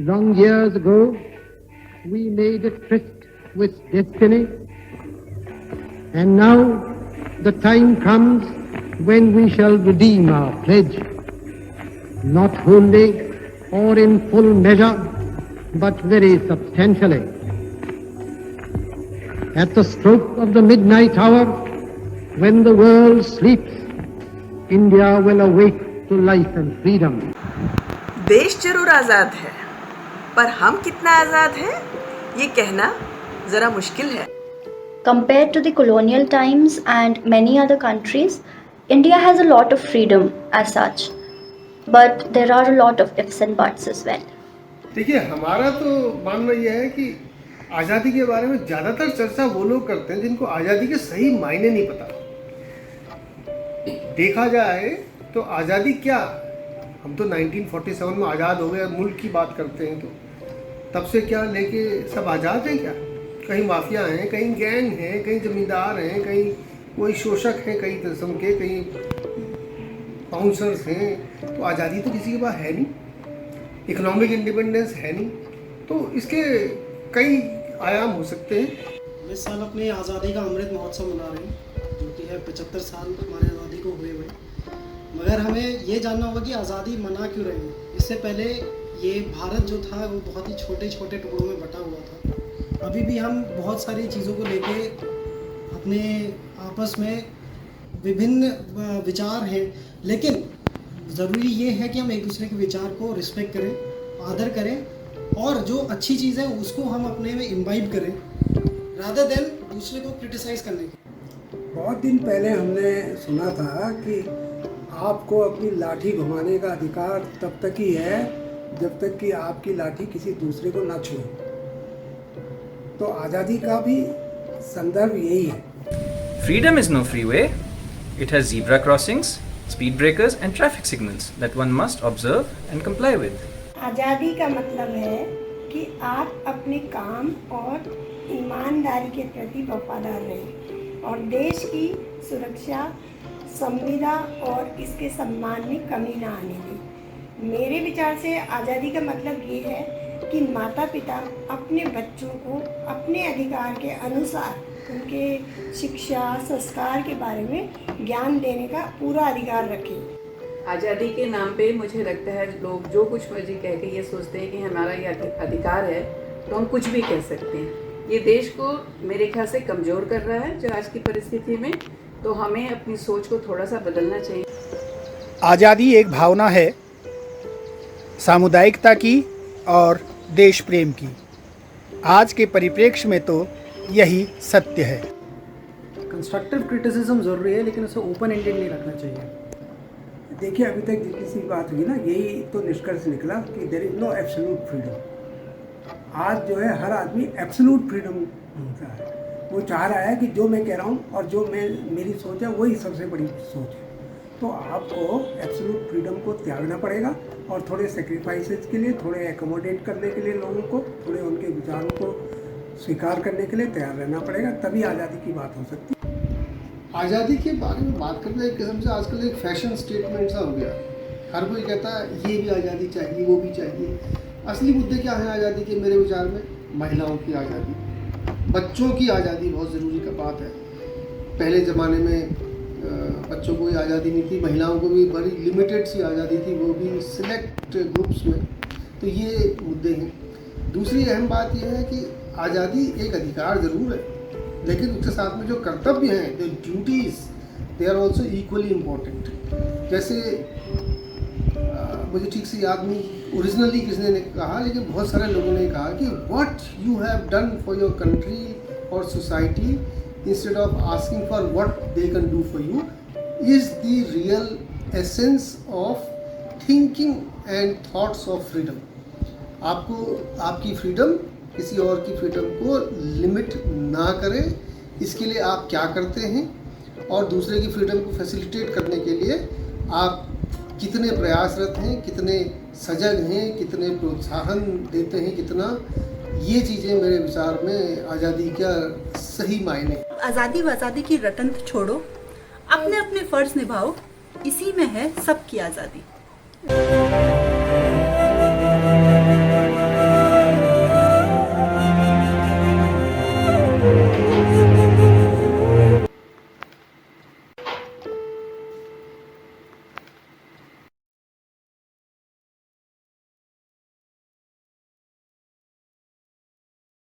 Long years ago, we made a tryst with destiny, and now the time comes when we shall redeem our pledge, not wholly or in full measure, but very substantially. At the stroke of the midnight hour, when the world sleeps, India will awake to life and freedom. देश जरूर आज़ाद है, पर हम कितना आज़ाद हैं, ये कहना ज़रा मुश्किल है। Compared to the colonial times and many other countries, India has a lot of freedom as such, but there are a lot of ifs and buts as well. देखिए, हमारा तो मानना यह है कि आज़ादी के बारे में ज़्यादातर चर्चा वो लोग करते हैं जिनको आज़ादी के सही मायने नहीं पता। देखा जाए तो आज़ादी क्या, हम तो 1947 में आज़ाद हो गए, मुल्क की बात करते हैं, तो तब से क्या लेके सब आज़ाद हैं क्या? कहीं माफिया हैं, कहीं गैंग हैं, कहीं ज़मींदार हैं, कहीं कोई शोषक हैं, कई किस्म के, कहीं बाउंसर्स हैं। तो आज़ादी तो किसी के पास है नहीं, इकोनॉमिक इंडिपेंडेंस है नहीं, तो इसके कई आयाम हो सकते हैं। इस साल अपने आज़ादी का अमृत महोत्सव मना रहे हैं, जो कि है 75 साल हमारे आज़ादी को हुए हुए। मगर हमें ये जानना होगा कि आज़ादी मना क्यों रहे हैं। इससे पहले ये भारत जो था वो बहुत ही छोटे छोटे टुकड़ों में बटा हुआ था। अभी भी हम बहुत सारी चीज़ों को लेके अपने आपस में विभिन्न विचार हैं, लेकिन ज़रूरी ये है कि हम एक दूसरे के विचार को रिस्पेक्ट करें, आदर करें, और जो अच्छी चीज़ है उसको हम अपने में इम्बाइब करें, रादर देन दूसरे को क्रिटिसाइज़ करने के। बहुत दिन पहले हमने सुना था कि आपको अपनी लाठी घुमाने का अधिकार तब तक ही है जब तक कि आपकी लाठी किसी दूसरे को ना छुए। तो आज़ादी का भी संदर्भ यही है। Freedom is no freeway. It has zebra crossings, speed breakers and traffic signals that one must observe and comply with. आज़ादी का मतलब है कि आप अपने काम और ईमानदारी के प्रति वफादार रहें और देश की सुरक्षा, संविदा और इसके सम्मान में कमी ना आने दें। मेरे विचार से आज़ादी का मतलब ये है कि माता पिता अपने बच्चों को अपने अधिकार के अनुसार उनके शिक्षा, संस्कार के बारे में ज्ञान देने का पूरा अधिकार रखें। आज़ादी के नाम पे मुझे लगता है लोग जो कुछ मर्जी कह के ये सोचते हैं कि हमारा ये अधिकार है तो हम कुछ भी कह सकते हैं। ये देश को मेरे ख्याल से कमज़ोर कर रहा है जो आज की परिस्थिति में, तो हमें अपनी सोच को थोड़ा सा बदलना चाहिए। आज़ादी एक भावना है, सामुदायिकता की और देश प्रेम की। आज के परिप्रेक्ष्य में तो यही सत्य है। कंस्ट्रक्टिव क्रिटिसिज्म ज़रूरी है, लेकिन उसे ओपन एंडेड नहीं रखना चाहिए। देखिए, अभी तक जितनी सी बात हुई ना, यही तो निष्कर्ष निकला कि there is no absolute freedom. आज जो है हर आदमी एब्सोल्यूट फ्रीडम ढूंढता है। वो चाह रहा है कि जो मैं कह रहा हूँ और जो मेरी सोच है वही सबसे बड़ी सोच है। तो आपको एब्सोल्यूट फ्रीडम को त्यागना पड़ेगा और थोड़े सेक्रीफाइसेस के लिए, थोड़े एकोमोडेट करने के लिए लोगों को, थोड़े उनके विचारों को स्वीकार करने के लिए तैयार रहना पड़ेगा, तभी आज़ादी की बात हो सकती है। आज़ादी के बारे में बात करना एक किस्म से आजकल एक फैशन स्टेटमेंट सा हो गया। हर कोई कहता है ये भी आज़ादी चाहिए, वो भी चाहिए। असली मुद्दे क्या हैं आज़ादी के मेरे विचार में? महिलाओं की आज़ादी, बच्चों की आज़ादी बहुत ज़रूरी का बात है। पहले ज़माने में बच्चों को आज़ादी नहीं थी, महिलाओं को भी बड़ी लिमिटेड सी आज़ादी थी, वो भी सिलेक्ट ग्रुप्स में। तो ये मुद्दे हैं। दूसरी अहम बात यह है कि आज़ादी एक अधिकार ज़रूर है, लेकिन उसके साथ में जो कर्तव्य हैं, जो duties, they are also equally important. जैसे मुझे ठीक से याद नहीं ओरिजिनली किसने ने कहा, लेकिन बहुत सारे लोगों ने कहा कि what you have done for your country और society instead of asking for what they can do for you is the real essence of thinking and thoughts of freedom. आपको आपकी फ्रीडम किसी और की फ्रीडम को लिमिट ना करे, इसके लिए आप क्या करते हैं और दूसरे की फ्रीडम को फैसिलिटेट करने के लिए आप कितने प्रयासरत हैं, कितने सजग हैं, कितने प्रोत्साहन देते हैं, कितना, ये चीज़ें मेरे विचार में आज़ादी का सही मायने। आज़ादी व आज़ादी की रटंत छोड़ो, अपने अपने फ़र्ज़ निभाओ, इसी में है सबकी आज़ादी।